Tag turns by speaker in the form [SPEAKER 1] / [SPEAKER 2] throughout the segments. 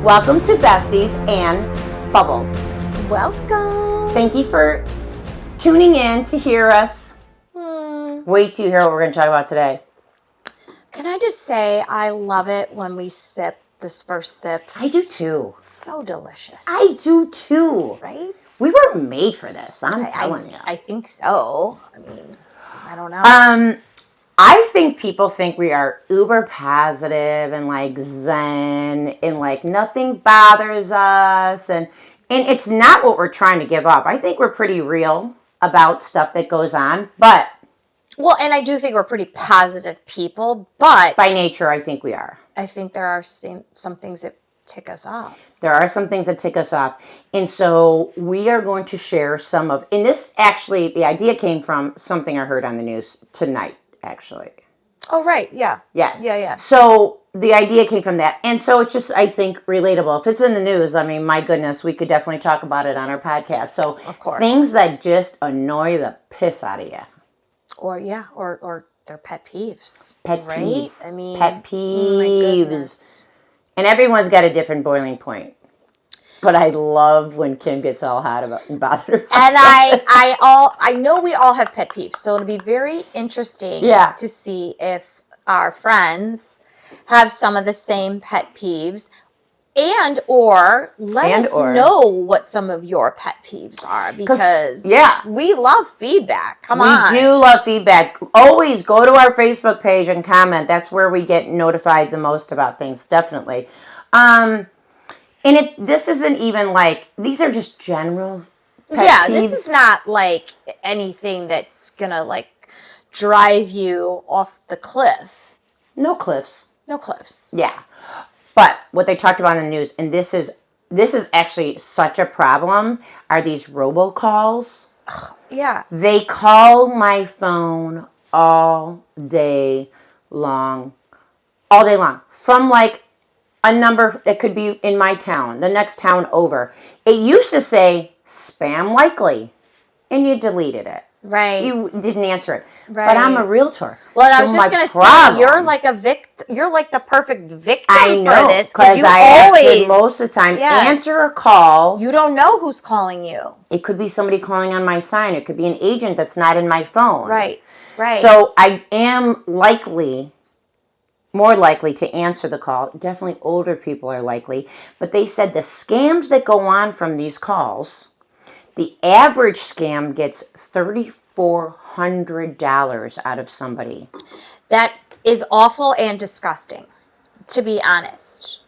[SPEAKER 1] Welcome to Besties and Bubbles.
[SPEAKER 2] Welcome.
[SPEAKER 1] Thank you for tuning in to hear us. Wait till you hear what we're going to talk about today.
[SPEAKER 2] Can I just say I love it when we sip this first sip.
[SPEAKER 1] I do too.
[SPEAKER 2] So delicious.
[SPEAKER 1] I do too.
[SPEAKER 2] Right?
[SPEAKER 1] We were made for this, I'm telling you.
[SPEAKER 2] I think so. I mean, I don't know.
[SPEAKER 1] I think people think we are uber positive and like zen and like nothing bothers us and it's not what we're trying to give off. I think we're pretty real about stuff that goes on, but
[SPEAKER 2] well, and I do think we're pretty positive people, but
[SPEAKER 1] by nature I think we are.
[SPEAKER 2] I think there are some things that tick us off.
[SPEAKER 1] There are some things that tick us off. And so we are going to share some of, and this actually, the idea came from something I heard on the news tonight. Actually.
[SPEAKER 2] Oh, right. Yeah.
[SPEAKER 1] Yes.
[SPEAKER 2] Yeah.
[SPEAKER 1] So the idea came from that. And so it's just, I think, relatable. If it's in the news, I mean, my goodness, we could definitely talk about it on our podcast. So
[SPEAKER 2] of course,
[SPEAKER 1] things that just annoy the piss out of you.
[SPEAKER 2] Or they're pet peeves.
[SPEAKER 1] Pet
[SPEAKER 2] right?
[SPEAKER 1] peeves.
[SPEAKER 2] I mean,
[SPEAKER 1] pet peeves. And everyone's got a different boiling point. But I love when Kim gets all hot about and bothered about
[SPEAKER 2] and I know we all have pet peeves, so it'll be very interesting to see if our friends have some of the same pet peeves, and or let us know what some of your pet peeves are, because we love feedback. Come on.
[SPEAKER 1] We do love feedback. Always go to our Facebook page and comment. That's where we get notified the most about things, definitely. And this isn't even like, these are just general pet peeves.
[SPEAKER 2] This is not like anything that's gonna like drive you off the cliff.
[SPEAKER 1] No cliffs.
[SPEAKER 2] No cliffs.
[SPEAKER 1] Yeah. But what they talked about in the news, and this is actually such a problem, are these robocalls.
[SPEAKER 2] Yeah.
[SPEAKER 1] They call my phone all day long. All day long. From like a number that could be in my town, the next town over. It used to say spam likely, and you deleted it.
[SPEAKER 2] Right.
[SPEAKER 1] You didn't answer it.
[SPEAKER 2] Right.
[SPEAKER 1] But I'm a realtor.
[SPEAKER 2] Well, I was just going to say, you're like you're like the perfect victim for this.
[SPEAKER 1] Because
[SPEAKER 2] you
[SPEAKER 1] I
[SPEAKER 2] always,
[SPEAKER 1] most of the time, answer a call.
[SPEAKER 2] You don't know who's calling you.
[SPEAKER 1] It could be somebody calling on my sign. It could be an agent that's not in my phone.
[SPEAKER 2] Right.
[SPEAKER 1] So I am more likely to answer the call. Definitely older people are likely. But they said the scams that go on from these calls, the average scam gets $3,400 out of somebody. That
[SPEAKER 2] is awful and disgusting, to be honest.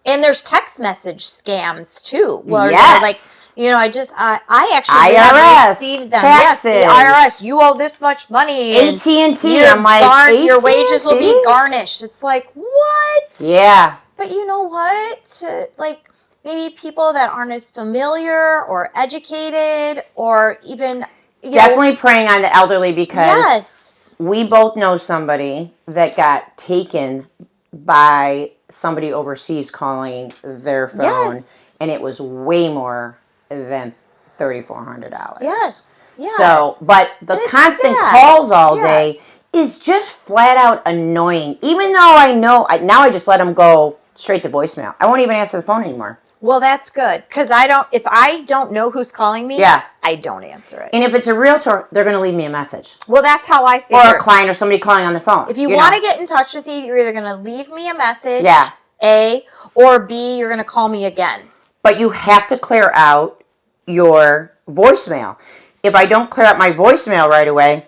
[SPEAKER 2] And there's text message scams too. Where
[SPEAKER 1] yes.
[SPEAKER 2] Like, I actually
[SPEAKER 1] IRS,
[SPEAKER 2] have received them.
[SPEAKER 1] taxes.
[SPEAKER 2] Yes, the IRS. You owe this much money.
[SPEAKER 1] AT&T. I'm like,
[SPEAKER 2] your wages will be garnished. It's like, what?
[SPEAKER 1] Yeah.
[SPEAKER 2] But you know what? Like, maybe people that aren't as familiar or educated or even...
[SPEAKER 1] Definitely preying on the elderly, because we both know somebody that got taken by somebody overseas calling their phone, and it was way more than $3,400.
[SPEAKER 2] Yes.
[SPEAKER 1] So, but the constant calls all day is just flat out annoying. Even though I know, now I just let them go straight to voicemail. I won't even answer the phone anymore.
[SPEAKER 2] Well, that's good, because if I don't know who's calling me, I don't answer it.
[SPEAKER 1] And if it's a realtor, they're going to leave me a message.
[SPEAKER 2] Well, that's how I figure.
[SPEAKER 1] Or a client or somebody calling on the phone.
[SPEAKER 2] If you want to get in touch with me, you're either going to leave me a message, or B, you're going to call me again.
[SPEAKER 1] But you have to clear out your voicemail. If I don't clear out my voicemail right away,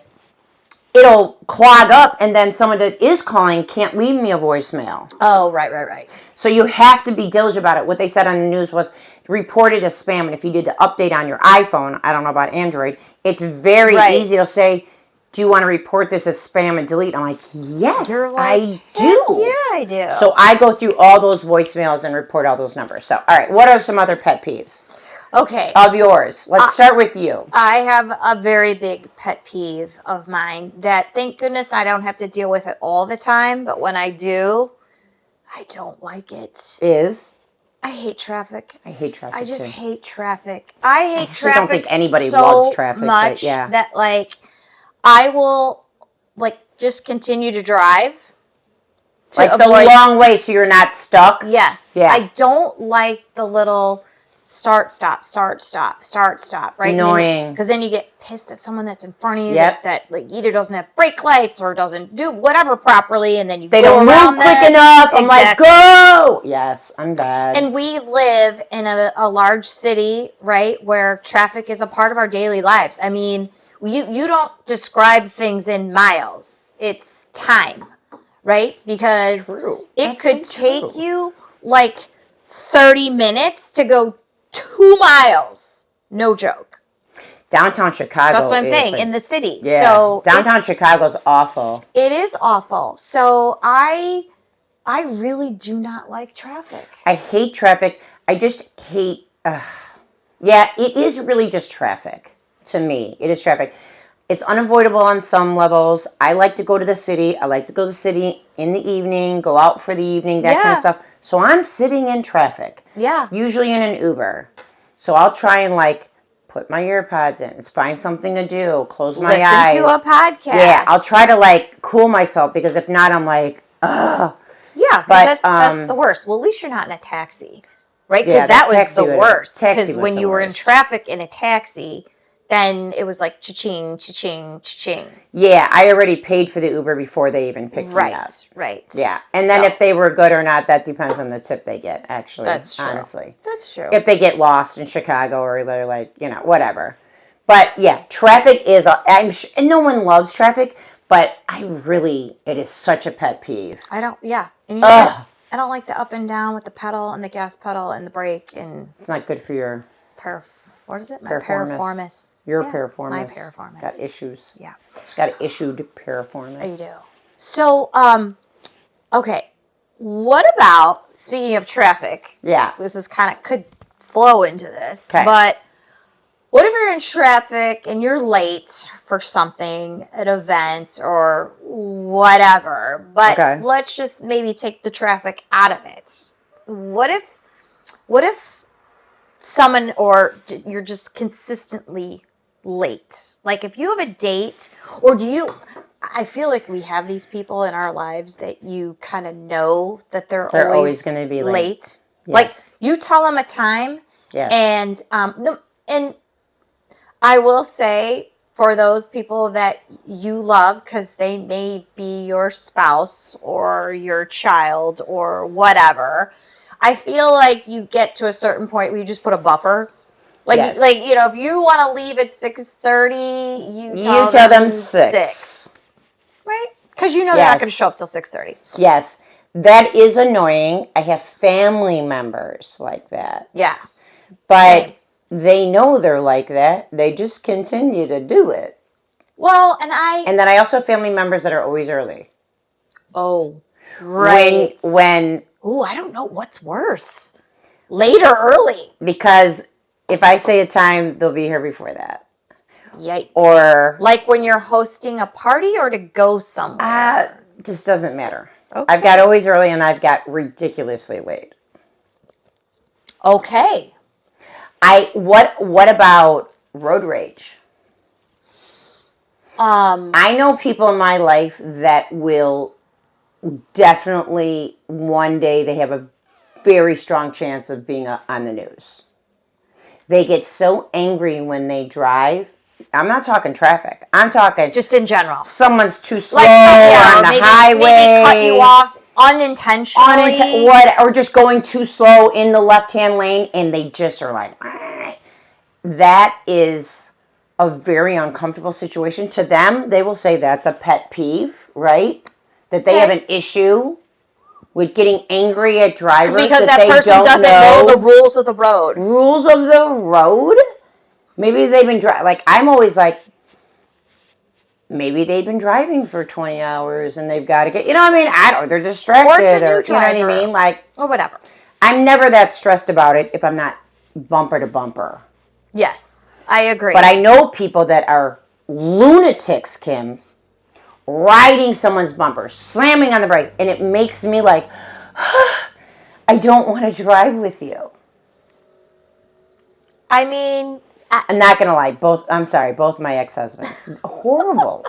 [SPEAKER 1] it'll clog up, and then someone that is calling can't leave me a voicemail.
[SPEAKER 2] Oh, right.
[SPEAKER 1] So you have to be diligent about it. What they said on the news was report it as spam, and if you did the update on your iPhone, I don't know about Android, it's very easy to say, do you want to report this as spam and delete? I'm like, yes, I do.
[SPEAKER 2] Yeah, I do.
[SPEAKER 1] So I go through all those voicemails and report all those numbers. So, all right, what are some other pet peeves?
[SPEAKER 2] Okay.
[SPEAKER 1] Of yours. Let's start with you.
[SPEAKER 2] I have a very big pet peeve of mine that, thank goodness, I don't have to deal with it all the time. But when I do, I don't like it. I hate traffic.
[SPEAKER 1] I hate traffic.
[SPEAKER 2] I just hate traffic. I hate traffic.
[SPEAKER 1] I don't think anybody
[SPEAKER 2] so
[SPEAKER 1] loves traffic
[SPEAKER 2] much that I will just continue to drive to
[SPEAKER 1] like
[SPEAKER 2] avoid
[SPEAKER 1] the long way so you're not stuck.
[SPEAKER 2] Yes.
[SPEAKER 1] Yeah.
[SPEAKER 2] I don't like the little start, stop, right?
[SPEAKER 1] Annoying.
[SPEAKER 2] Because then you get pissed at someone that's in front of you
[SPEAKER 1] Yep.
[SPEAKER 2] that like either doesn't have brake lights or doesn't do whatever properly, and then you
[SPEAKER 1] They
[SPEAKER 2] go
[SPEAKER 1] don't
[SPEAKER 2] around
[SPEAKER 1] move quick enough. I'm like, go! Yes, I'm bad.
[SPEAKER 2] And we live in a large city, right, where traffic is a part of our daily lives. I mean, you don't describe things in miles. It's time, right? Because it could take you like 30 minutes to go 2 miles. No joke.
[SPEAKER 1] Downtown Chicago.
[SPEAKER 2] That's what I'm saying, in the city.
[SPEAKER 1] Yeah.
[SPEAKER 2] So
[SPEAKER 1] downtown Chicago's awful.
[SPEAKER 2] It is awful. So I really do not like traffic.
[SPEAKER 1] I hate traffic. I just hate... yeah, it is really just traffic. To me, it is traffic. It's unavoidable on some levels. I like to go to the city. I like to go to the city in the evening, go out for the evening, that kind of stuff. So I'm sitting in traffic.
[SPEAKER 2] Yeah.
[SPEAKER 1] Usually in an Uber. So I'll try and like put my earpods in, find something to do, close my eyes.
[SPEAKER 2] Listen to a podcast.
[SPEAKER 1] Yeah, I'll try to like cool myself because if not, I'm like, ugh.
[SPEAKER 2] Yeah, because that's the worst. Well, at least you're not in a taxi, right? Because that was the worst. Because when you were in traffic in a taxi, then it was like cha-ching, cha-ching, cha-ching.
[SPEAKER 1] Yeah, I already paid for the Uber before they even picked me up.
[SPEAKER 2] Right.
[SPEAKER 1] Yeah, and then if they were good or not, that depends on the tip they get, actually.
[SPEAKER 2] That's true.
[SPEAKER 1] Honestly.
[SPEAKER 2] That's true.
[SPEAKER 1] If they get lost in Chicago or they're like, whatever. But yeah, traffic is, and no one loves traffic, but it is such a pet peeve.
[SPEAKER 2] I don't, and I don't like the up and down with the pedal and the gas pedal and the brake and...
[SPEAKER 1] It's not good for your...
[SPEAKER 2] What is it? My
[SPEAKER 1] piriformis. Your piriformis.
[SPEAKER 2] My piriformis.
[SPEAKER 1] Got issues.
[SPEAKER 2] Yeah.
[SPEAKER 1] It's got issued piriformis.
[SPEAKER 2] I do. So, okay. What about, speaking of traffic?
[SPEAKER 1] Yeah.
[SPEAKER 2] This is could flow into this.
[SPEAKER 1] Okay.
[SPEAKER 2] But what if you're in traffic and you're late for something, an event or whatever, but let's just maybe take the traffic out of it. What if someone, or you're just consistently late? Like if you have a date, or I feel like we have these people in our lives that you kind of know that they're always going to be late. Yes. Like you tell them a time, and I will say, for those people that you love, because they may be your spouse or your child or whatever, I feel like you get to a certain point where you just put a buffer. Like, if you want to leave at 6:30, you tell them 6. Right? Because you know they're not going to show up till 6:30.
[SPEAKER 1] Yes. That is annoying. I have family members like that.
[SPEAKER 2] Yeah.
[SPEAKER 1] But they know they're like that. They just continue to do it.
[SPEAKER 2] Well, and then
[SPEAKER 1] I also have family members that are always early.
[SPEAKER 2] Oh, right. Oh, I don't know what's worse. Late or early?
[SPEAKER 1] Because if I say a time, they'll be here before that.
[SPEAKER 2] Yikes.
[SPEAKER 1] Or...
[SPEAKER 2] like when you're hosting a party or to go somewhere?
[SPEAKER 1] Just doesn't matter.
[SPEAKER 2] Okay.
[SPEAKER 1] I've got always early and I've got ridiculously late.
[SPEAKER 2] Okay.
[SPEAKER 1] What about road rage? I know people in my life that will definitely one day they have a very strong chance of being on the news. They get so angry when they drive. I'm not talking traffic. I'm talking
[SPEAKER 2] just in general.
[SPEAKER 1] Someone's too slow on the highway.
[SPEAKER 2] Maybe cut you off unintentionally.
[SPEAKER 1] Or just going too slow in the left-hand lane, and they just are like, ah. That is a very uncomfortable situation. To them, they will say that's a pet peeve, right? That they have an issue with getting angry at drivers
[SPEAKER 2] because that person doesn't know the rules of the road.
[SPEAKER 1] Rules of the road? Maybe they've been driving. Like, I'm always like, maybe they've been driving for 20 hours and they've got to get, they're distracted.
[SPEAKER 2] Or it's a new driver.
[SPEAKER 1] You know what I mean? Like,
[SPEAKER 2] or whatever.
[SPEAKER 1] I'm never that stressed about it if I'm not bumper to bumper.
[SPEAKER 2] Yes, I agree.
[SPEAKER 1] But I know people that are lunatics, Kim, riding someone's bumper, slamming on the brake, and it makes me like, I don't want to drive with you.
[SPEAKER 2] I mean...
[SPEAKER 1] I'm not going to lie. Both my ex-husbands. Horrible.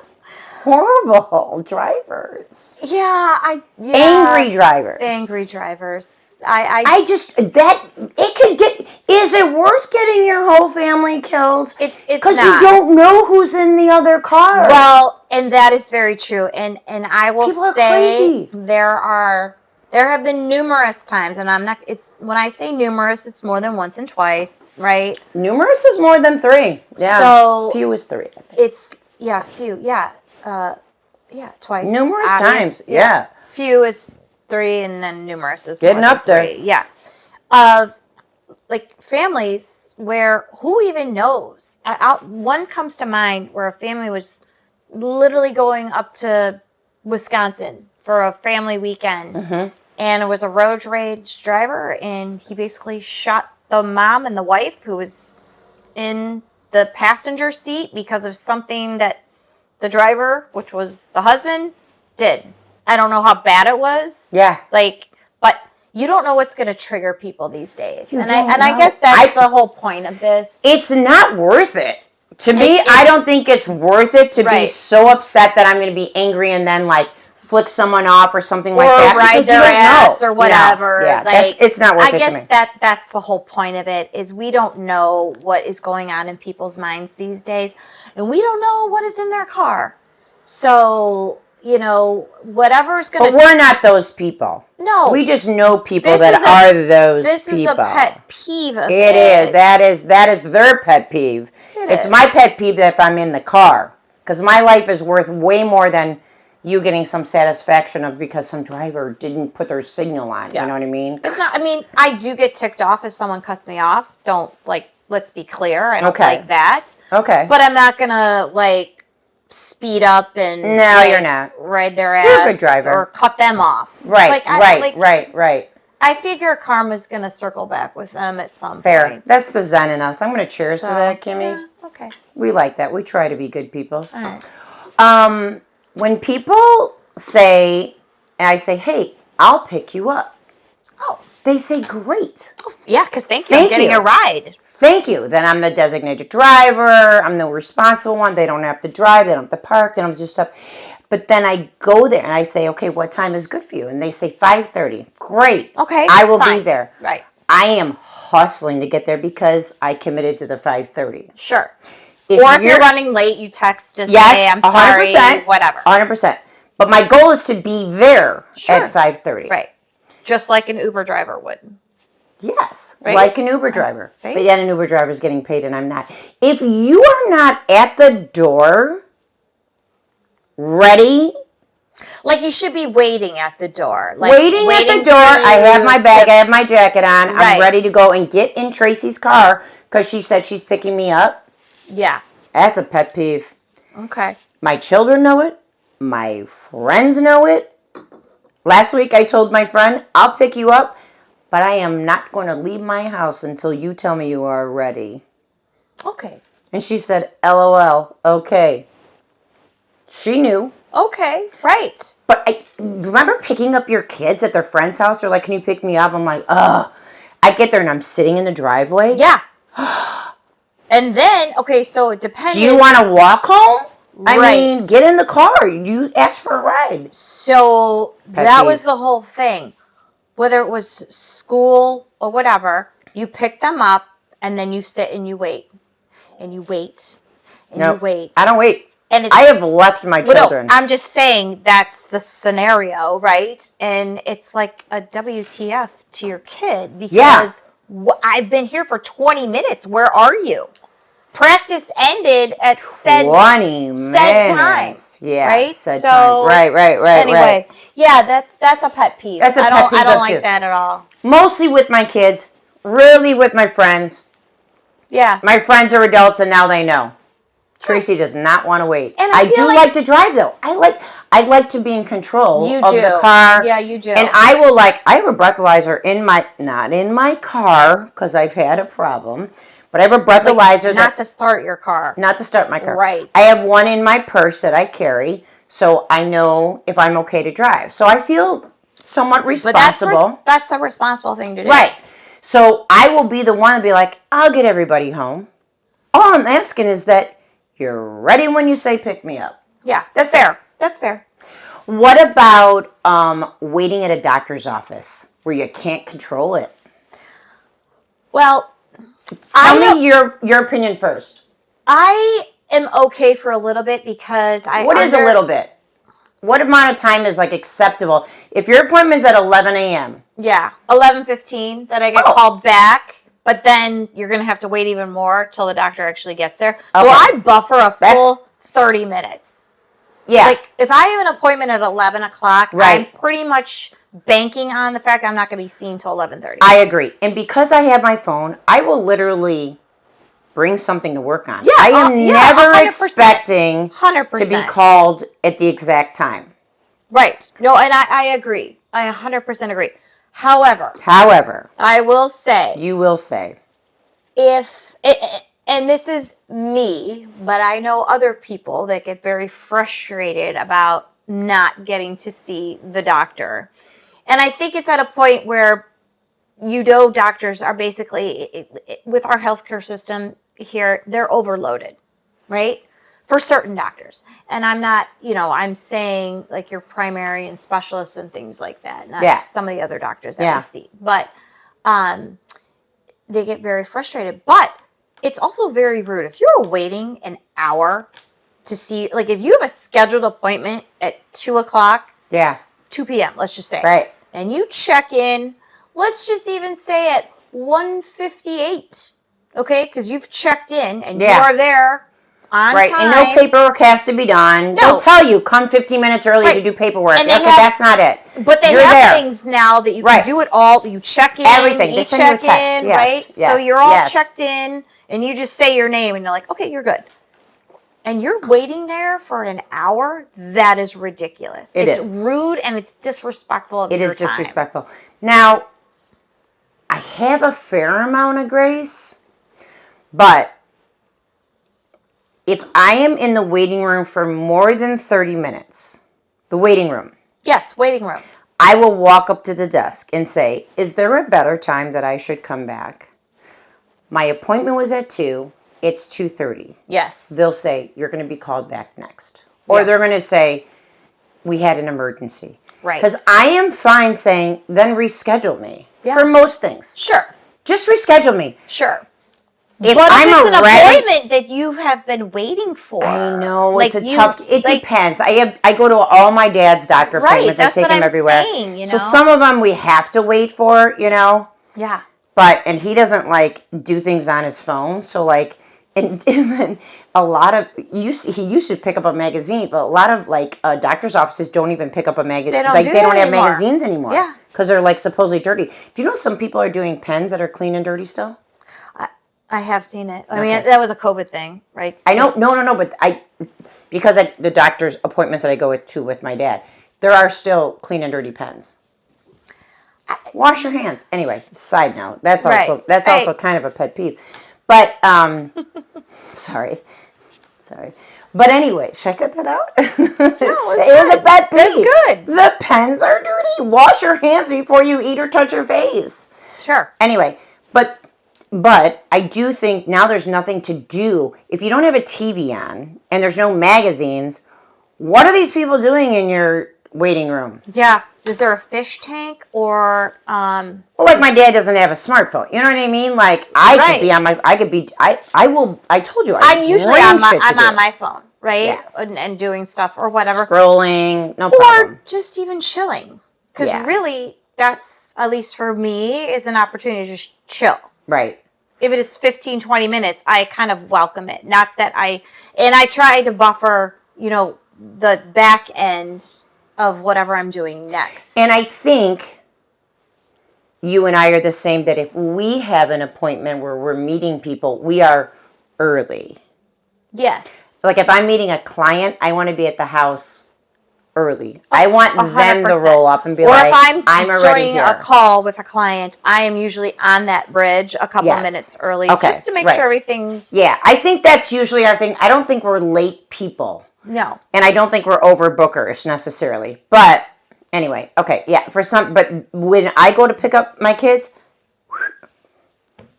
[SPEAKER 1] horrible drivers.
[SPEAKER 2] Angry
[SPEAKER 1] drivers.
[SPEAKER 2] Angry drivers.
[SPEAKER 1] I just that it could get. Is it worth getting your whole family killed?
[SPEAKER 2] It's
[SPEAKER 1] because
[SPEAKER 2] not.
[SPEAKER 1] you don't know who's in the other car.
[SPEAKER 2] Well, and that is very true. And I will
[SPEAKER 1] People are
[SPEAKER 2] say
[SPEAKER 1] crazy.
[SPEAKER 2] there have been numerous times, and I'm not. It's when I say numerous, it's more than once and twice, right?
[SPEAKER 1] Numerous is more than 3. Yeah.
[SPEAKER 2] So
[SPEAKER 1] few is 3.
[SPEAKER 2] It's few. Twice.
[SPEAKER 1] Numerous times. Yeah.
[SPEAKER 2] Few is 3, and then numerous is
[SPEAKER 1] getting
[SPEAKER 2] more
[SPEAKER 1] up
[SPEAKER 2] than
[SPEAKER 1] there.
[SPEAKER 2] 3. Yeah. Of like families where who even knows? One comes to mind where a family was literally going up to Wisconsin for a family weekend, and it was a road rage driver, and he basically shot the mom and the wife who was in the passenger seat because of something that the driver, which was the husband, did. I don't know how bad it was.
[SPEAKER 1] Yeah.
[SPEAKER 2] But you don't know what's going to trigger people these days.
[SPEAKER 1] I
[SPEAKER 2] guess that's the whole point of this.
[SPEAKER 1] It's not worth it. To me, I don't think it's worth it to be so upset that I'm going to be angry and then flick someone off or something like that.
[SPEAKER 2] Or ride their ass or whatever.
[SPEAKER 1] No. Yeah, it's not worth it to me.
[SPEAKER 2] I guess that's the whole point of it, is we don't know what is going on in people's minds these days. And we don't know what is in their car. So, whatever's going to...
[SPEAKER 1] But we're not those people.
[SPEAKER 2] No.
[SPEAKER 1] We just know people that are those people. This
[SPEAKER 2] is a pet peeve of
[SPEAKER 1] it. Is. That is their pet peeve. It's my pet peeve that if I'm in the car. Because my life is worth way more than you getting some satisfaction of because some driver didn't put their signal on. Yeah. You know what I mean?
[SPEAKER 2] It's not... I mean, I do get ticked off if someone cuts me off. Let's be clear. I don't like that.
[SPEAKER 1] Okay.
[SPEAKER 2] But I'm not going to, speed up and
[SPEAKER 1] you're not.
[SPEAKER 2] Ride their ass.
[SPEAKER 1] You're a good driver.
[SPEAKER 2] Or cut them off.
[SPEAKER 1] Right, right.
[SPEAKER 2] I figure karma's going to circle back with them at some
[SPEAKER 1] point. That's the Zen in us. I'm going to cheers to that, Kimmy.
[SPEAKER 2] Yeah, okay.
[SPEAKER 1] We like that. We try to be good people.
[SPEAKER 2] All right.
[SPEAKER 1] When people say, and I say, hey, I'll pick you up.
[SPEAKER 2] Oh.
[SPEAKER 1] They say, great.
[SPEAKER 2] Oh, yeah, because thank you. I'm getting a ride.
[SPEAKER 1] Thank you. Then I'm the designated driver. I'm the responsible one. They don't have to drive. They don't have to park. They don't have to do stuff. But then I go there and I say, okay, what time is good for you? And they say 5:30. Great.
[SPEAKER 2] Okay.
[SPEAKER 1] I will be there.
[SPEAKER 2] Right.
[SPEAKER 1] I am hustling to get there because I committed to the 5:30.
[SPEAKER 2] Sure. If you're running late, you text to say, I'm sorry,
[SPEAKER 1] 100%,
[SPEAKER 2] whatever.
[SPEAKER 1] 100%. But my goal is to be there at 5:30.
[SPEAKER 2] Right. Just like an Uber driver would.
[SPEAKER 1] Yes, right? Like an Uber driver. Right? But yet an Uber driver is getting paid and I'm not. If you are not at the door, ready...
[SPEAKER 2] you should be waiting at the door.
[SPEAKER 1] Waiting at the door. I have my bag. I have my jacket on. Right. I'm ready to go and get in Tracy's car because she said she's picking me up.
[SPEAKER 2] Yeah.
[SPEAKER 1] That's a pet peeve.
[SPEAKER 2] Okay.
[SPEAKER 1] My children know it. My friends know it. Last week I told my friend, I'll pick you up, but I am not going to leave my house until you tell me you are ready.
[SPEAKER 2] Okay.
[SPEAKER 1] And she said, LOL, okay. She knew.
[SPEAKER 2] Okay, right.
[SPEAKER 1] But I remember picking up your kids at their friend's house. They're like, can you pick me up? I'm like, ugh. I get there and I'm sitting in the driveway.
[SPEAKER 2] Yeah. And then, okay, so it depends.
[SPEAKER 1] Do you want to walk home?
[SPEAKER 2] Right.
[SPEAKER 1] I mean, get in the car. You ask for a ride.
[SPEAKER 2] So that was the whole thing. Whether it was school or whatever, you pick them up and then you sit and you wait. And you wait. And you wait.
[SPEAKER 1] I don't wait. And I have left my children.
[SPEAKER 2] No, I'm just saying that's the scenario, right? And it's like a WTF to your kid because I've been here for 20 minutes. Where are you? Practice ended at said time.
[SPEAKER 1] Yeah.
[SPEAKER 2] Right?
[SPEAKER 1] So time. Right.
[SPEAKER 2] Anyway, yeah, that's a pet peeve.
[SPEAKER 1] That's a pet peeve.
[SPEAKER 2] I don't like that at all.
[SPEAKER 1] Mostly with my kids, rarely with my friends.
[SPEAKER 2] Yeah.
[SPEAKER 1] My friends are adults and now they know. Tracy does not want to wait.
[SPEAKER 2] And
[SPEAKER 1] I do like to drive though. I like to be in control of the car.
[SPEAKER 2] Yeah, you do.
[SPEAKER 1] And I have a breathalyzer not in my car because I've had a problem, but I have a breathalyzer
[SPEAKER 2] not to start your car.
[SPEAKER 1] Not to start my car.
[SPEAKER 2] Right.
[SPEAKER 1] I have one in my purse that I carry so I know if I'm okay to drive. So I feel somewhat responsible.
[SPEAKER 2] But that's a responsible thing to do.
[SPEAKER 1] Right. So I will be the one to be like, I'll get everybody home. All I'm asking is that you're ready when you say pick me up.
[SPEAKER 2] Yeah, that's fair. That's fair.
[SPEAKER 1] What about waiting at a doctor's office where you can't control it?
[SPEAKER 2] Well,
[SPEAKER 1] tell me your opinion first.
[SPEAKER 2] I am okay for a little bit because
[SPEAKER 1] What is a little bit? What amount of time is like acceptable? If your appointment's at 11 a.m.
[SPEAKER 2] Yeah, 11:15 that I get called back, but then you're going to have to wait even more till the doctor actually gets there. So I buffer a full 30 minutes.
[SPEAKER 1] Yeah.
[SPEAKER 2] Like, if I have an appointment at 11 o'clock, I'm pretty much banking on the fact I'm not going to be seen till 11:30.
[SPEAKER 1] I agree. And because I have my phone, I will literally bring something to work on.
[SPEAKER 2] Yeah,
[SPEAKER 1] I am never
[SPEAKER 2] 100%.
[SPEAKER 1] expecting
[SPEAKER 2] 100%.
[SPEAKER 1] to be called at the exact time.
[SPEAKER 2] Right. No, and I agree. I 100% agree. However, I will say.
[SPEAKER 1] You will say.
[SPEAKER 2] And this is me, but I know other people that get very frustrated about not getting to see the doctor. And I think it's at a point where, doctors are basically, with our healthcare system here, they're overloaded, right? For certain doctors. And I'm not, I'm saying like your primary and specialists and things like that, not some of the other doctors that we see. But they get very frustrated. But it's also very rude. If you're waiting an hour to see, like if you have a scheduled appointment at 2 o'clock, 2 p.m., let's just say,
[SPEAKER 1] right,
[SPEAKER 2] and you check in, let's just even say at 1:58, okay, because you've checked in and you are there on time.
[SPEAKER 1] And no paperwork has to be done. They'll tell you, come 15 minutes early to do paperwork. And that's not it.
[SPEAKER 2] But they have things now that you can do it all. You check in,
[SPEAKER 1] everything.
[SPEAKER 2] You check in, right? Yes. So you're all checked in, and you just say your name, and you're like, okay, you're good. And you're waiting there for an hour? That is ridiculous. It's rude, and it's disrespectful of your time. It is disrespectful.
[SPEAKER 1] Now, I have a fair amount of grace, but if I am in the waiting room for more than 30 minutes, the waiting room.
[SPEAKER 2] Yes, waiting room.
[SPEAKER 1] I will walk up to the desk and say, is there a better time that I should come back? My appointment was at 2. It's 2:30.
[SPEAKER 2] Yes.
[SPEAKER 1] They'll say, you're going to be called back next. Or they're going to say, we had an emergency.
[SPEAKER 2] Right.
[SPEAKER 1] Because I am fine saying, then reschedule me for most things.
[SPEAKER 2] Sure.
[SPEAKER 1] Just reschedule me.
[SPEAKER 2] Sure. If it's an appointment that you have been waiting for.
[SPEAKER 1] I know, like it's tough. It depends. I go to all my dad's doctor appointments. I take him everywhere.
[SPEAKER 2] Saying,
[SPEAKER 1] So some of them we have to wait for,
[SPEAKER 2] Yeah.
[SPEAKER 1] And he doesn't do things on his phone. So and then a lot of he used to pick up a magazine, but a lot of doctors' offices don't even pick up a magazine. They don't have magazines anymore.
[SPEAKER 2] Yeah.
[SPEAKER 1] Because they're supposedly dirty. Do you know some people are doing pens that are clean and dirty still?
[SPEAKER 2] I have seen it. I mean, that was a COVID thing, right?
[SPEAKER 1] I know. No. But because the doctor's appointments that I go to with my dad, there are still clean and dirty pens. Wash your hands. Anyway, side note. That's also kind of a pet peeve. But, sorry. But anyway, should I cut that out? It was a pet peeve.
[SPEAKER 2] That's good.
[SPEAKER 1] The pens are dirty. Wash your hands before you eat or touch your face.
[SPEAKER 2] Sure.
[SPEAKER 1] Anyway, but I do think now there's nothing to do. If you don't have a TV on and there's no magazines, what are these people doing in your waiting room?
[SPEAKER 2] Yeah. Is there a fish tank or
[SPEAKER 1] well, my dad doesn't have a smartphone. You know what I mean? I could be on my I told you
[SPEAKER 2] I'm usually on my phone, right? Yeah. And doing stuff or whatever.
[SPEAKER 1] Scrolling, no problem.
[SPEAKER 2] Or just even chilling. Because really that's, at least for me, is an opportunity to just chill.
[SPEAKER 1] Right.
[SPEAKER 2] If it's 15, 20 minutes, I kind of welcome it. Not that I try to buffer, the back end of whatever I'm doing next.
[SPEAKER 1] And I think you and I are the same, that if we have an appointment where we're meeting people, we are early.
[SPEAKER 2] Yes.
[SPEAKER 1] If I'm meeting a client, I want to be at the house early. I want 100%. Them to roll up and be
[SPEAKER 2] or
[SPEAKER 1] like,
[SPEAKER 2] if I'm joining a call with a client, I am usually on that bridge a couple minutes early just to make sure everything's...
[SPEAKER 1] Yeah, I think that's usually our thing. I don't think we're late people.
[SPEAKER 2] No.
[SPEAKER 1] And I don't think we're overbookers necessarily. But anyway, but when I go to pick up my kids,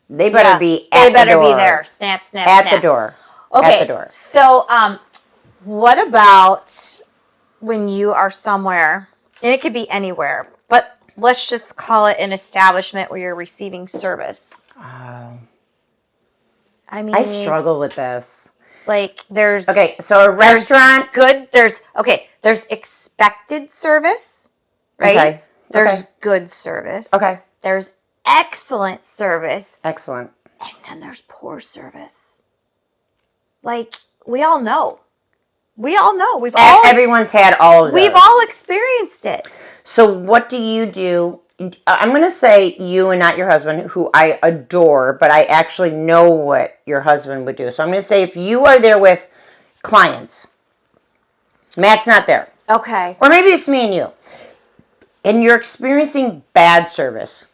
[SPEAKER 1] they better be at the door.
[SPEAKER 2] They better be there. Snap, snap, snap.
[SPEAKER 1] At the door.
[SPEAKER 2] Okay.
[SPEAKER 1] At the door.
[SPEAKER 2] So, What about when you are somewhere, and it could be anywhere, but let's just call it an establishment where you're receiving service. I mean,
[SPEAKER 1] I struggle with this.
[SPEAKER 2] Like there's
[SPEAKER 1] okay, so a restaurant.
[SPEAKER 2] There's expected service, right?
[SPEAKER 1] Okay.
[SPEAKER 2] There's good service.
[SPEAKER 1] Okay.
[SPEAKER 2] There's excellent service.
[SPEAKER 1] Excellent.
[SPEAKER 2] And then there's poor service. Like we all know.
[SPEAKER 1] Everyone's had all of those.
[SPEAKER 2] We've all experienced it.
[SPEAKER 1] So what do you do? I'm going to say you and not your husband, who I adore, but I actually know what your husband would do. So I'm going to say if you are there with clients, Matt's not there.
[SPEAKER 2] Okay.
[SPEAKER 1] Or maybe it's me and you, and you're experiencing bad service.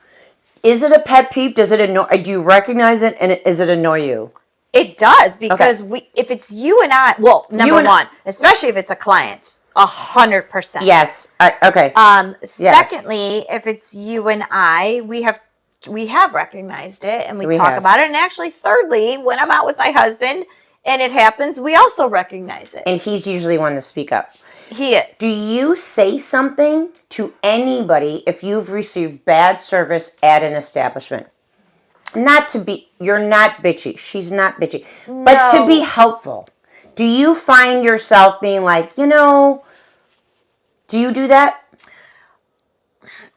[SPEAKER 1] Is it a pet peeve? Does it annoy? Do you recognize it, and does it annoy you?
[SPEAKER 2] It does, because if it's you and I, well, number one, especially if it's a client, 100%.
[SPEAKER 1] Yes. Okay.
[SPEAKER 2] Secondly, if it's you and I, we have recognized it and we talk about it. And actually, thirdly, when I'm out with my husband and it happens, we also recognize it.
[SPEAKER 1] And he's usually one to speak up.
[SPEAKER 2] He is.
[SPEAKER 1] Do you say something to anybody if you've received bad service at an establishment? You're not bitchy. She's not bitchy. No. But to be helpful. Do you find yourself being like, do you do that?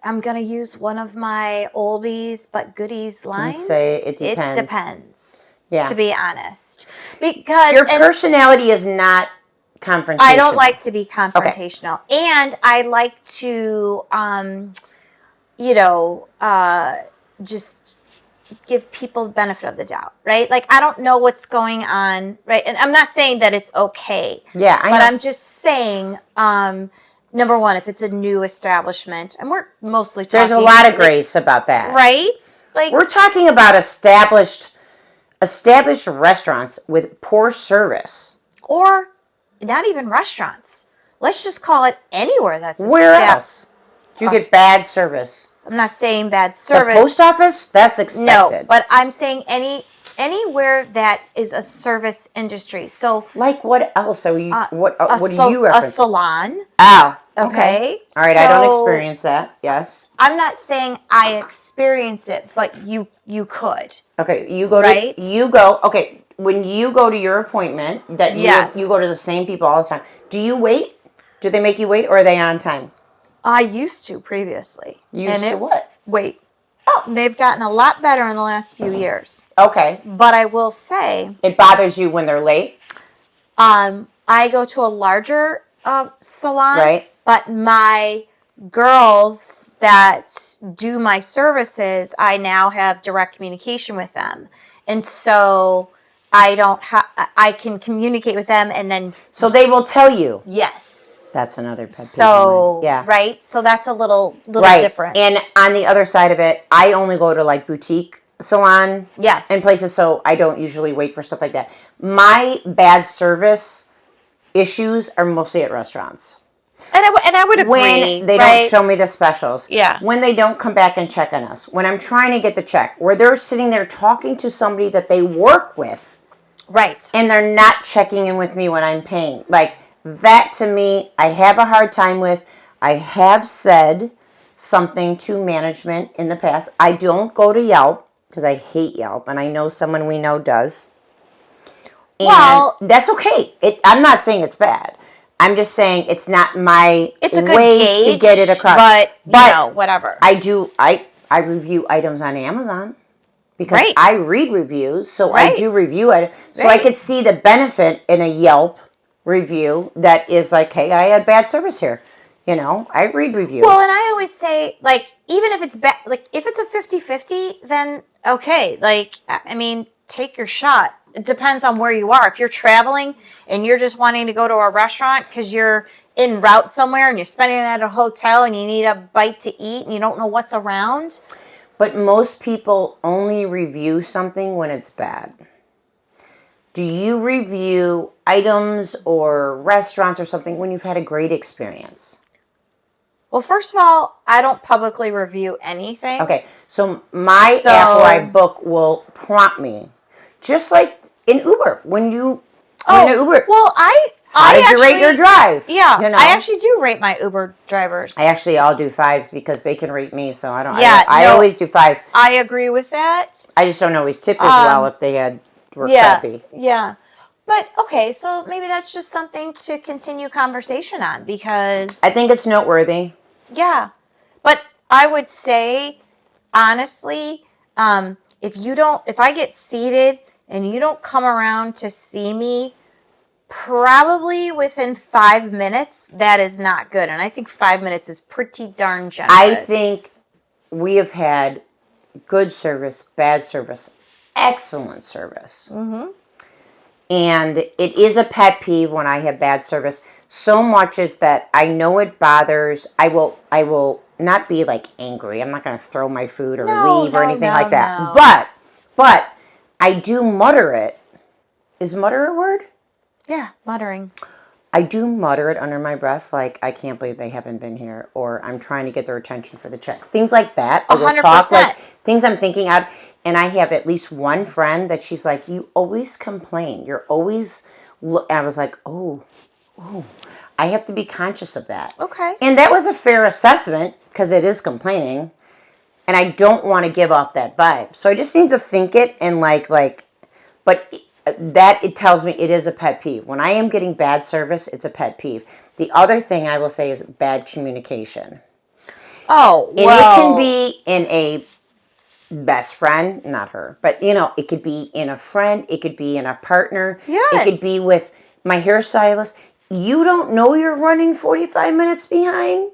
[SPEAKER 2] I'm going to use one of my oldies but goodies lines.
[SPEAKER 1] Say it depends.
[SPEAKER 2] It depends.
[SPEAKER 1] Yeah.
[SPEAKER 2] To be honest. Because
[SPEAKER 1] your personality is not confrontational.
[SPEAKER 2] I don't like to be confrontational. Okay. And I like to, just give people the benefit of the doubt, right? Like, I don't know what's going on, right? And I'm not saying that it's okay.
[SPEAKER 1] Yeah, I know.
[SPEAKER 2] But I'm just saying, number one, if it's a new establishment, and we're mostly talking...
[SPEAKER 1] There's a lot of grace about that.
[SPEAKER 2] Right? Like,
[SPEAKER 1] we're talking about established restaurants with poor service.
[SPEAKER 2] Or not even restaurants. Let's just call it anywhere that's
[SPEAKER 1] Where else do you get bad service?
[SPEAKER 2] I'm not saying bad service.
[SPEAKER 1] The post office? That's expected.
[SPEAKER 2] No, but I'm saying anywhere that is a service industry. So,
[SPEAKER 1] like what else are you? What do you reference?
[SPEAKER 2] A salon.
[SPEAKER 1] Oh,
[SPEAKER 2] okay.
[SPEAKER 1] All right, I don't experience that. Yes.
[SPEAKER 2] I'm not saying I experience it, but you could.
[SPEAKER 1] Okay, you go to Okay, when you go to your appointment, that you go to the same people all the time. Do you wait? Do they make you wait, or are they on time?
[SPEAKER 2] I used to previously.
[SPEAKER 1] What?
[SPEAKER 2] Wait. Oh, they've gotten a lot better in the last few years.
[SPEAKER 1] Okay.
[SPEAKER 2] But I will say...
[SPEAKER 1] It bothers you when they're late?
[SPEAKER 2] I go to a larger salon.
[SPEAKER 1] Right.
[SPEAKER 2] But my girls that do my services, I now have direct communication with them. And so I can communicate with them and then...
[SPEAKER 1] So they will tell you?
[SPEAKER 2] Yes.
[SPEAKER 1] That's another pet peeve.
[SPEAKER 2] So, right? So that's a little different.
[SPEAKER 1] And on the other side of it, I only go to like boutique salon and places, so I don't usually wait for stuff like that. My bad service issues are mostly at restaurants.
[SPEAKER 2] And I would agree.
[SPEAKER 1] When they don't show me the specials.
[SPEAKER 2] Yeah.
[SPEAKER 1] When they don't come back and check on us. When I'm trying to get the check. Where they're sitting there talking to somebody that they work with.
[SPEAKER 2] Right.
[SPEAKER 1] And they're not checking in with me when I'm paying. Like... That, to me, I have a hard time with. I have said something to management in the past. I don't go to Yelp because I hate Yelp, and I know someone we know does. And well, that's okay. I'm not saying it's bad. I'm just saying it's not my way to get it across.
[SPEAKER 2] But whatever.
[SPEAKER 1] I review items on Amazon. Because I read reviews, so I do review it. So I could see the benefit in a Yelp review that is like, hey, I had bad service here. I read reviews.
[SPEAKER 2] Well, and I always say, like, even if it's bad, like, if it's a 50-50, then okay. Like, I mean, take your shot. It depends on where you are. If you're traveling and you're just wanting to go to a restaurant because you're en route somewhere and you're spending it at a hotel and you need a bite to eat and you don't know what's around.
[SPEAKER 1] But most people only review something when it's bad. Do you review items or restaurants or something when you've had a great experience?
[SPEAKER 2] Well, first of all, I don't publicly review anything.
[SPEAKER 1] Okay, so my app where I book will prompt me. Just like in Uber, when Uber...
[SPEAKER 2] Well,
[SPEAKER 1] How did you rate your drive?
[SPEAKER 2] Yeah, I actually do rate my Uber drivers.
[SPEAKER 1] I'll do 5s because they can rate me, so I don't. Yeah, I always do 5s.
[SPEAKER 2] I agree with that.
[SPEAKER 1] I just don't always tip as well if they were crappy.
[SPEAKER 2] Yeah. But, okay, so maybe that's just something to continue conversation on because...
[SPEAKER 1] I think it's noteworthy.
[SPEAKER 2] Yeah. But I would say, honestly, if I get seated and you don't come around to see me, probably within 5 minutes, that is not good. And I think 5 minutes is pretty darn generous.
[SPEAKER 1] I think we have had good service, bad service, excellent service. Mm-hmm. And it is a pet peeve when I have bad service. So much is that I know it bothers. I will not be like angry. I'm not going to throw my food or leave or anything like that. No. But I do mutter it. Is mutter a word?
[SPEAKER 2] Yeah, muttering.
[SPEAKER 1] I do mutter it under my breath, like, I can't believe they haven't been here, or I'm trying to get their attention for the check. Things like that.
[SPEAKER 2] 100%.
[SPEAKER 1] Talk, like, things I'm thinking out. And I have at least one friend that she's like, you always complain. You're always... I was like, oh, I have to be conscious of that.
[SPEAKER 2] Okay.
[SPEAKER 1] And that was a fair assessment, because it is complaining. And I don't want to give off that vibe. So I just need to think it and but... that it tells me it is a pet peeve. When I am getting bad service, it's a pet peeve. The other thing I will say is bad communication.
[SPEAKER 2] Oh, well.
[SPEAKER 1] And it can be in a best friend, not her, but it could be in a friend, it could be in a partner.
[SPEAKER 2] Yes.
[SPEAKER 1] It could be with my hairstylist. You don't know you're running 45 minutes behind?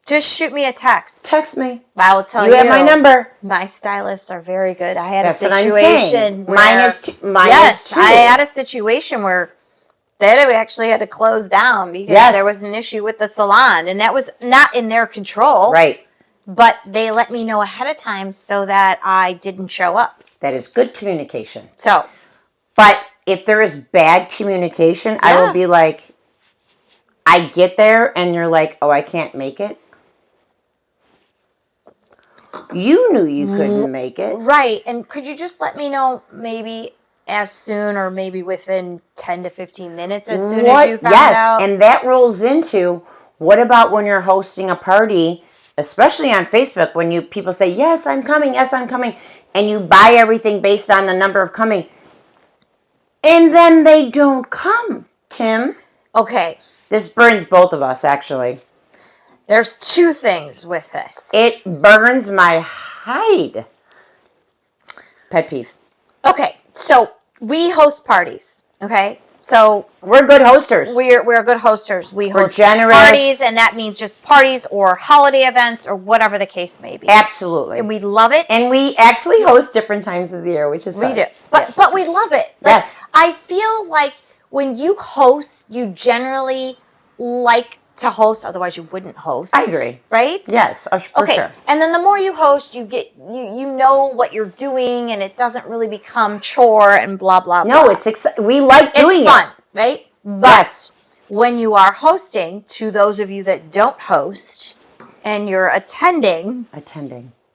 [SPEAKER 2] Just shoot me a text.
[SPEAKER 1] Text me.
[SPEAKER 2] I will tell you.
[SPEAKER 1] You have my number.
[SPEAKER 2] My stylists are very good. I had
[SPEAKER 1] That's
[SPEAKER 2] a situation
[SPEAKER 1] where... Mine is too.
[SPEAKER 2] I had a situation where they actually had to close down because there was an issue with the salon. And that was not in their control.
[SPEAKER 1] Right.
[SPEAKER 2] But they let me know ahead of time so that I didn't show up.
[SPEAKER 1] That is good communication.
[SPEAKER 2] So.
[SPEAKER 1] But if there is bad communication, I will be like, I get there and you're like, oh, I can't make it. You knew you couldn't make it.
[SPEAKER 2] Right. And could you just let me know maybe as soon or maybe within 10 to 15 minutes as soon as you found out?
[SPEAKER 1] Yes, and that rolls into, what about when you're hosting a party, especially on Facebook, when people say, yes, I'm coming, and you buy everything based on the number of coming, and then they don't come, Kim.
[SPEAKER 2] Okay.
[SPEAKER 1] This burns both of us, actually.
[SPEAKER 2] There's two things with this.
[SPEAKER 1] It burns my hide. Pet peeve.
[SPEAKER 2] Okay, so we host parties, okay? So
[SPEAKER 1] we're good hosters.
[SPEAKER 2] We're good hosters. We host
[SPEAKER 1] generous.
[SPEAKER 2] Parties, and that means just parties or holiday events or whatever the case may be.
[SPEAKER 1] Absolutely.
[SPEAKER 2] And we love it.
[SPEAKER 1] And we actually host different times of the year, which is
[SPEAKER 2] we do. But we love it.
[SPEAKER 1] Yes.
[SPEAKER 2] I feel like when you host, you generally like to host, otherwise you wouldn't host.
[SPEAKER 1] I agree.
[SPEAKER 2] Right?
[SPEAKER 1] Yes, for sure.
[SPEAKER 2] And then the more you host, you get you know what you're doing, and it doesn't really become chore and blah blah blah.
[SPEAKER 1] No, we like doing it.
[SPEAKER 2] It's fun, right? But when you are hosting, to those of you that don't host and you're attending,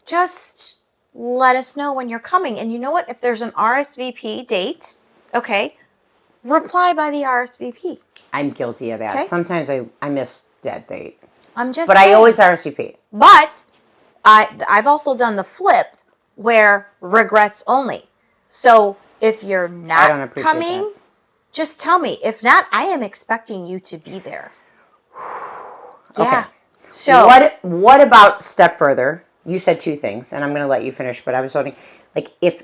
[SPEAKER 2] just let us know when you're coming. And you know what? If there's an RSVP date, reply by the RSVP.
[SPEAKER 1] I'm guilty of that. Okay. Sometimes I miss that date.
[SPEAKER 2] I'm just
[SPEAKER 1] But saying. I always RSVP.
[SPEAKER 2] But I've also done the flip where regrets only. So if you're not coming, just tell me. If not, I am expecting you to be there.
[SPEAKER 1] Okay. So what about step further? You said two things, and I'm going to let you finish, but I was wondering, if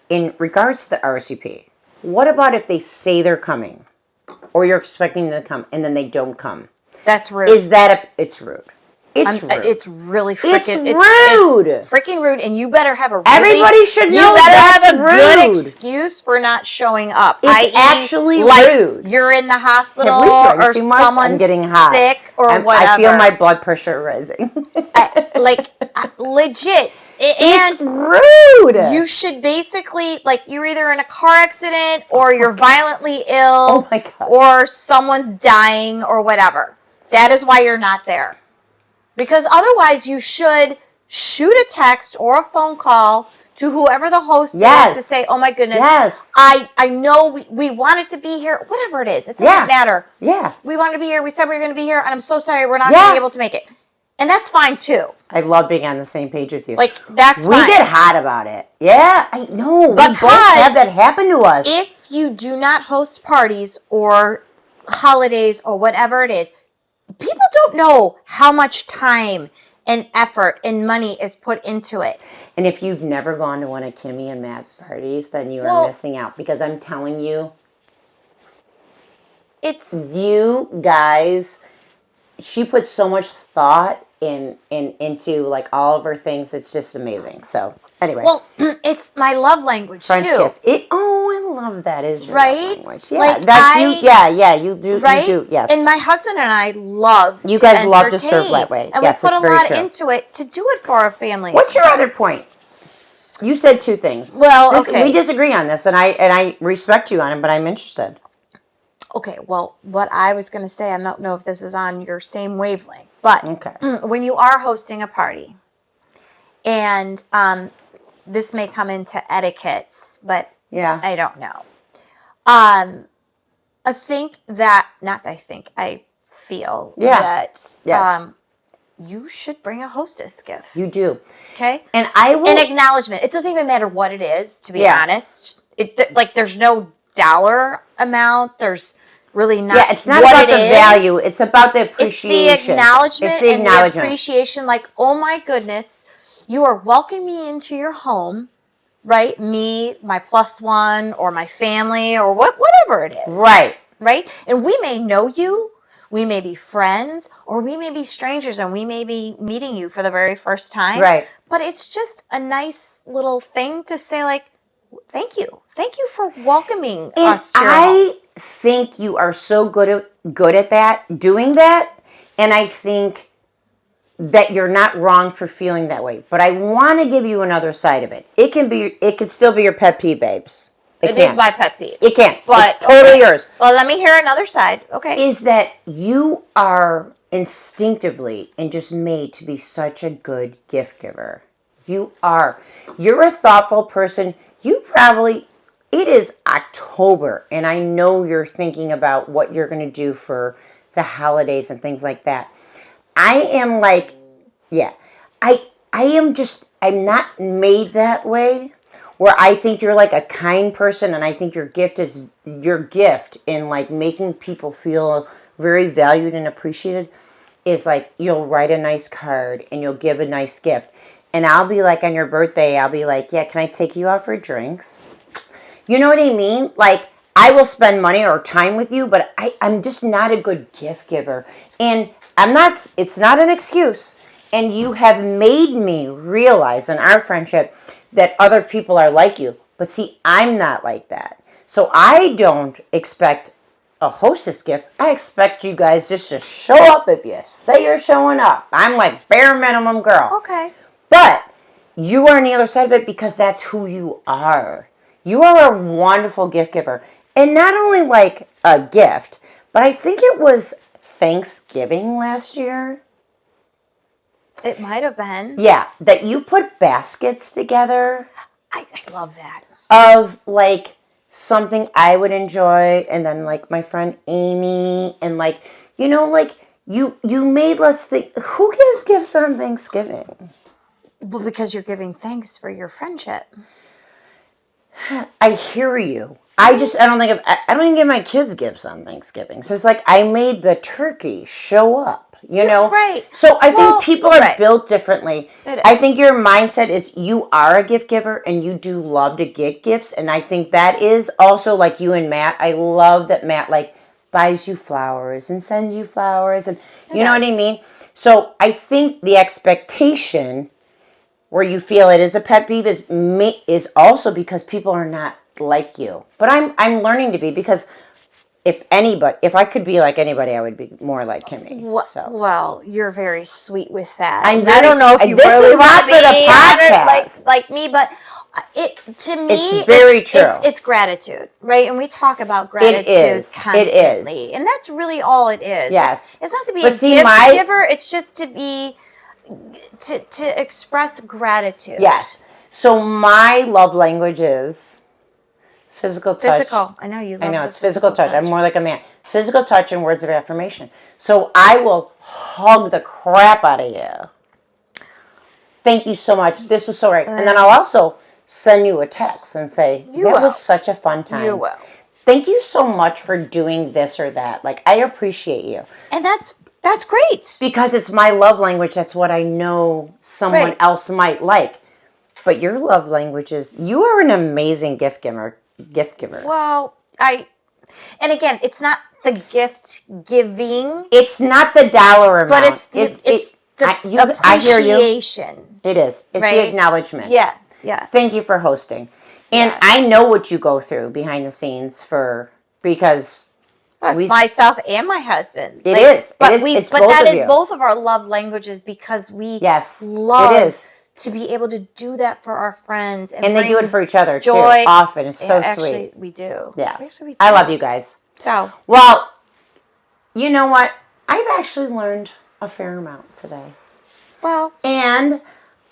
[SPEAKER 1] in regards to the RSVP, what about if they say they're coming? Or you're expecting them to come, and then they don't come.
[SPEAKER 2] That's rude.
[SPEAKER 1] It's rude. It's rude.
[SPEAKER 2] It's really freaking...
[SPEAKER 1] It's rude.
[SPEAKER 2] It's freaking rude, and you better have a
[SPEAKER 1] Everybody should know
[SPEAKER 2] you better
[SPEAKER 1] that's
[SPEAKER 2] have a
[SPEAKER 1] rude.
[SPEAKER 2] Good excuse for not showing up.
[SPEAKER 1] It's actually rude.
[SPEAKER 2] You're in the hospital or someone's getting hot. Sick or whatever.
[SPEAKER 1] I feel my blood pressure rising.
[SPEAKER 2] Legit.
[SPEAKER 1] It's rude.
[SPEAKER 2] You should basically, you're either in a car accident or you're violently ill or someone's dying or whatever. That is why you're not there. Because otherwise you should shoot a text or a phone call to whoever the host
[SPEAKER 1] Yes.
[SPEAKER 2] is to say, oh my goodness,
[SPEAKER 1] Yes.
[SPEAKER 2] I know we wanted to be here, whatever it is. It doesn't matter.
[SPEAKER 1] Yeah.
[SPEAKER 2] We wanted to be here. We said we were going to be here, and I'm so sorry we're not going to be able to make it. And that's fine too.
[SPEAKER 1] I love being on the same page with you.
[SPEAKER 2] Like, that's fine.
[SPEAKER 1] We get hot about it. Yeah, I know.
[SPEAKER 2] Because
[SPEAKER 1] we both have that happen to us.
[SPEAKER 2] If you do not host parties or holidays or whatever it is, people don't know how much time and effort and money is put into it.
[SPEAKER 1] And if you've never gone to one of Kimmy and Matt's parties, then you are missing out. Because I'm telling you, you guys, she puts so much thought into like all of her things. It's just amazing. So anyway,
[SPEAKER 2] well, it's my love language
[SPEAKER 1] French
[SPEAKER 2] too.
[SPEAKER 1] Kiss. I love that. Is your
[SPEAKER 2] right?
[SPEAKER 1] love language? Yeah,
[SPEAKER 2] like
[SPEAKER 1] that's you. Yeah, you do.
[SPEAKER 2] Right?
[SPEAKER 1] You do. Yes.
[SPEAKER 2] And my husband and I love.
[SPEAKER 1] You
[SPEAKER 2] to
[SPEAKER 1] guys love to
[SPEAKER 2] entertain,
[SPEAKER 1] serve that way.
[SPEAKER 2] and
[SPEAKER 1] yes,
[SPEAKER 2] we put a lot
[SPEAKER 1] true.
[SPEAKER 2] into it to do it for our families.
[SPEAKER 1] What's your other point? You said two things.
[SPEAKER 2] Well, okay.
[SPEAKER 1] We disagree on this, and I respect you on it, but I'm interested.
[SPEAKER 2] Okay, well, what I was going to say, I don't know if this is on your same wavelength, but when you are hosting a party, and this may come into etiquettes, but I don't know. I feel that you should bring a hostess gift.
[SPEAKER 1] You do.
[SPEAKER 2] Okay?
[SPEAKER 1] And I will...
[SPEAKER 2] An acknowledgement. It doesn't even matter what it is, to be honest. There's no dollar amount. There's really not.
[SPEAKER 1] Yeah, it's not about the value. It's about the appreciation.
[SPEAKER 2] It's the acknowledgement and the appreciation. Like, oh my goodness, you are welcoming me into your home, right? Me, my plus one, or my family, or whatever it is.
[SPEAKER 1] Right.
[SPEAKER 2] Right? And we may know you. We may be friends, or we may be strangers, and we may be meeting you for the very first time.
[SPEAKER 1] Right.
[SPEAKER 2] But it's just a nice little thing to say, like, thank you. Thank you for welcoming us to your home.
[SPEAKER 1] I think you are so good at that, doing that, and I think that you're not wrong for feeling that way. But I want to give you another side of it. It can still be your pet peeve, babes.
[SPEAKER 2] It is my pet peeve.
[SPEAKER 1] It can.
[SPEAKER 2] But
[SPEAKER 1] it's totally yours.
[SPEAKER 2] Well, let me hear another side. Okay.
[SPEAKER 1] Is that you are instinctively and just made to be such a good gift giver. You are. You're a thoughtful person. It is October, and I know you're thinking about what you're going to do for the holidays and things like that. I am like, I'm not made that way, where I think you're like a kind person, and I think your gift in like making people feel very valued and appreciated is like, you'll write a nice card and you'll give a nice gift. And I'll be like, on your birthday, I'll be like, yeah, can I take you out for drinks? You know what I mean? Like, I will spend money or time with you, but I'm just not a good gift giver. And it's not an excuse. And you have made me realize in our friendship that other people are like you. But see, I'm not like that. So I don't expect a hostess gift. I expect you guys just to show up if you say you're showing up. I'm like bare minimum girl.
[SPEAKER 2] Okay.
[SPEAKER 1] But you are on the other side of it because that's who you are. You are a wonderful gift giver. And not only like a gift, but I think it was Thanksgiving last year.
[SPEAKER 2] It might have been.
[SPEAKER 1] Yeah, that you put baskets together.
[SPEAKER 2] I love that.
[SPEAKER 1] Of like something I would enjoy, and then like my friend Amy, and like, you know, like you made us think, who gives gifts on Thanksgiving?
[SPEAKER 2] Well, because you're giving thanks for your friendship.
[SPEAKER 1] I hear you. I don't even give my kids gifts on Thanksgiving. So it's like, I made the turkey show up, you know?
[SPEAKER 2] Right.
[SPEAKER 1] So I think people are built differently. I think your mindset is you are a gift giver and you do love to get gifts. And I think that is also like you and Matt. I love that Matt like buys you flowers and sends you flowers. And you know what I mean? So I think the expectation where you feel it is a pet peeve is also because people are not like you. But I'm learning to be, because if I could be like anybody, I would be more like Kimmy.
[SPEAKER 2] Well, you're very sweet with that.
[SPEAKER 1] I
[SPEAKER 2] don't know if you really want to be like me, but it's
[SPEAKER 1] very true.
[SPEAKER 2] It's gratitude, right? And we talk about gratitude constantly.
[SPEAKER 1] It is.
[SPEAKER 2] And that's really all it is.
[SPEAKER 1] Yes.
[SPEAKER 2] It's not to be a gift giver. It's just to be to express gratitude.
[SPEAKER 1] Yes. So my love language is physical touch.
[SPEAKER 2] Physical. I know you love
[SPEAKER 1] I know,
[SPEAKER 2] the
[SPEAKER 1] it's physical touch. I'm
[SPEAKER 2] touch.
[SPEAKER 1] more like a man. Physical touch and words of affirmation. So I will hug the crap out of you. Thank you so much. This was so great. And then I'll also send you a text and say, was such a fun time.
[SPEAKER 2] You will.
[SPEAKER 1] Thank you so much for doing this or that. Like, I appreciate you.
[SPEAKER 2] And that's great.
[SPEAKER 1] Because it's my love language. That's what I know someone else might like. But your love language is, you are an amazing gift giver.
[SPEAKER 2] Well, and again, it's not the gift giving.
[SPEAKER 1] It's not the dollar amount.
[SPEAKER 2] But it's the appreciation.
[SPEAKER 1] It is. It's the acknowledgement.
[SPEAKER 2] Yeah. Yes.
[SPEAKER 1] Thank you for hosting. And I know what you go through behind the scenes because
[SPEAKER 2] it's myself and my husband.
[SPEAKER 1] It is. But
[SPEAKER 2] that is both of our love languages because we love to be able to do that for our friends. And
[SPEAKER 1] they do it for each other
[SPEAKER 2] joy.
[SPEAKER 1] Too. Often. It's so
[SPEAKER 2] actually,
[SPEAKER 1] sweet.
[SPEAKER 2] We do.
[SPEAKER 1] Yeah.
[SPEAKER 2] Actually, we do.
[SPEAKER 1] I love you guys.
[SPEAKER 2] So.
[SPEAKER 1] Well, you know what? I've actually learned a fair amount today.
[SPEAKER 2] Well.
[SPEAKER 1] And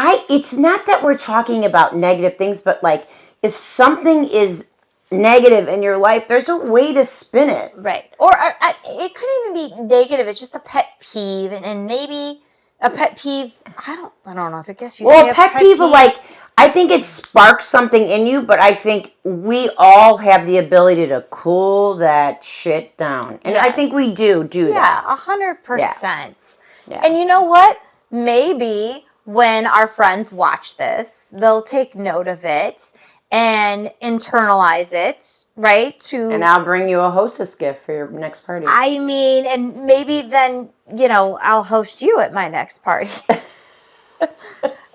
[SPEAKER 1] it's not that we're talking about negative things, but like if something is negative in your life, there's a way to spin it.
[SPEAKER 2] Right. Or it could even be negative. It's just a pet peeve. And maybe a pet peeve, I don't know if I guess you say
[SPEAKER 1] a pet peeve. Like, I think it sparks something in you, but I think we all have the ability to cool that shit down. And I think we do that.
[SPEAKER 2] Yeah, 100%. Yeah. And you know what? Maybe when our friends watch this, they'll take note of it and internalize it, right?
[SPEAKER 1] And I'll bring you a hostess gift for your next party.
[SPEAKER 2] I mean, and maybe then, I'll host you at my next party.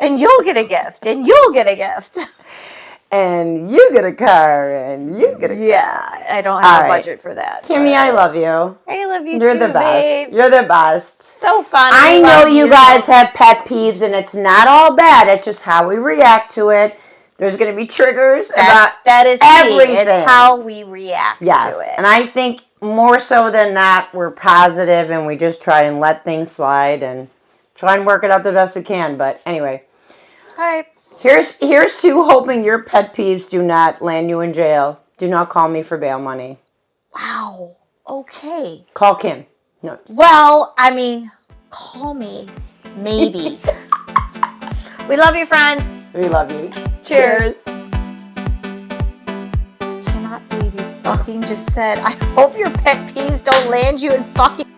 [SPEAKER 2] And you'll get a gift, and you'll get a gift.
[SPEAKER 1] And you get a car, and you get a car.
[SPEAKER 2] Yeah, I don't have a budget for that.
[SPEAKER 1] Kimmy, I love you.
[SPEAKER 2] I love you
[SPEAKER 1] You're
[SPEAKER 2] too,
[SPEAKER 1] the best.
[SPEAKER 2] babes.
[SPEAKER 1] You're the best.
[SPEAKER 2] So fun.
[SPEAKER 1] I know you guys have pet peeves, and it's not all bad. It's just how we react to it. There's going to be triggers
[SPEAKER 2] that is
[SPEAKER 1] everything.
[SPEAKER 2] Key. It's how we react to it.
[SPEAKER 1] And I think more so than that, we're positive, and we just try and let things slide and try and work it out the best we can. But anyway.
[SPEAKER 2] All right.
[SPEAKER 1] Here's to hoping your pet peeves do not land you in jail. Do not call me for bail money.
[SPEAKER 2] Wow. Okay.
[SPEAKER 1] Call Kim. No.
[SPEAKER 2] Well, I mean, call me. Maybe. We love you, friends.
[SPEAKER 1] We love you.
[SPEAKER 2] Cheers. I cannot believe you fucking just said, I hope your pet peeves don't land you in fucking